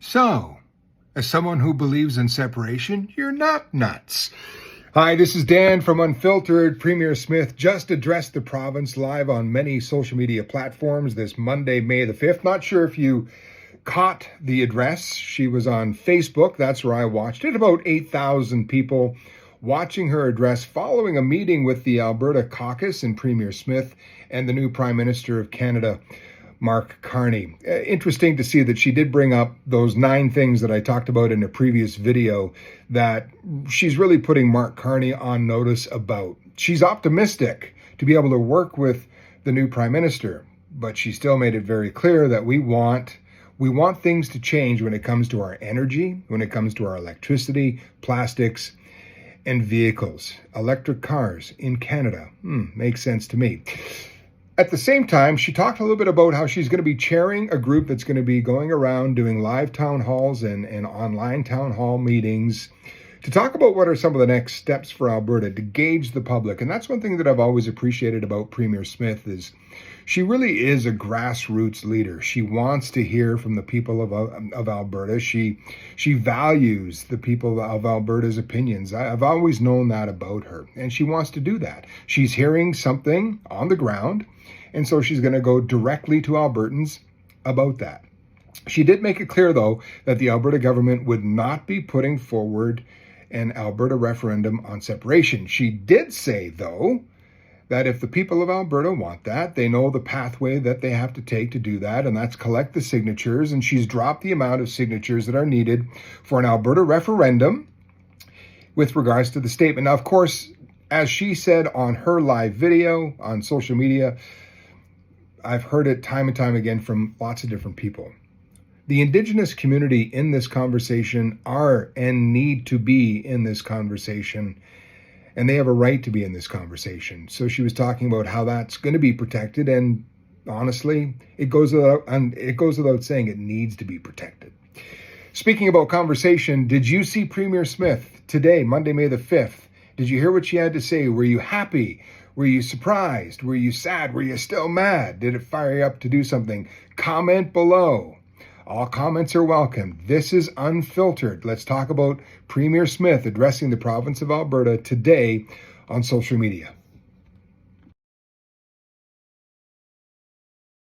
So, as someone who believes in separation, you're not nuts. Hi, this is Dan from Unfiltered. Premier Smith just addressed the province live on many social media platforms this Monday, May the 5th. Not sure if you caught the address. She was on Facebook. That's where I watched it. About 8,000 people watching her address following a meeting with the Alberta caucus and Premier Smith and the new Prime Minister of Canada, Mark Carney. Interesting to see that she did bring up those 9 things that I talked about in a previous video that she's really putting Mark Carney on notice about. She's optimistic to be able to work with the new Prime Minister, but she still made it very clear that we want things to change when it comes to our energy, when it comes to our electricity, plastics, and vehicles. Electric cars in Canada. Makes sense to me. At the same time, she talked a little bit about how she's going to be chairing a group that's going to be going around doing live town halls and online town hall meetings to talk about what are some of the next steps for Alberta to gauge the public. And that's one thing that I've always appreciated about Premier Smith is she really is a grassroots leader. She wants to hear from the people of Alberta. She values the people of Alberta's opinions. I've always known that about her, and she wants to do that. She's hearing something on the ground, and so she's going to go directly to Albertans about that. She did make it clear, though, that the Alberta government would not be putting forward an Alberta referendum on separation. She did say, though, that if the people of Alberta want that, they know the pathway that they have to take to do that, and that's collect the signatures. And she's dropped the amount of signatures that are needed for an Alberta referendum with regards to the statement. Now, of course, as she said on her live video on social media, I've heard it time and time again from lots of different people. The Indigenous community in this conversation are and need to be in this conversation, and they have a right to be in this conversation. So she was talking about how that's going to be protected, and honestly, it goes without saying it needs to be protected. Speaking about conversation, did you see Premier Smith today, Monday, May the 5th? Did you hear what she had to say? Were you happy? Were you surprised? Were you sad? Were you still mad? Did it fire you up to do something? Comment below. All comments are welcome. This is Unfiltered. Let's talk about Premier Smith addressing the province of Alberta today on social media.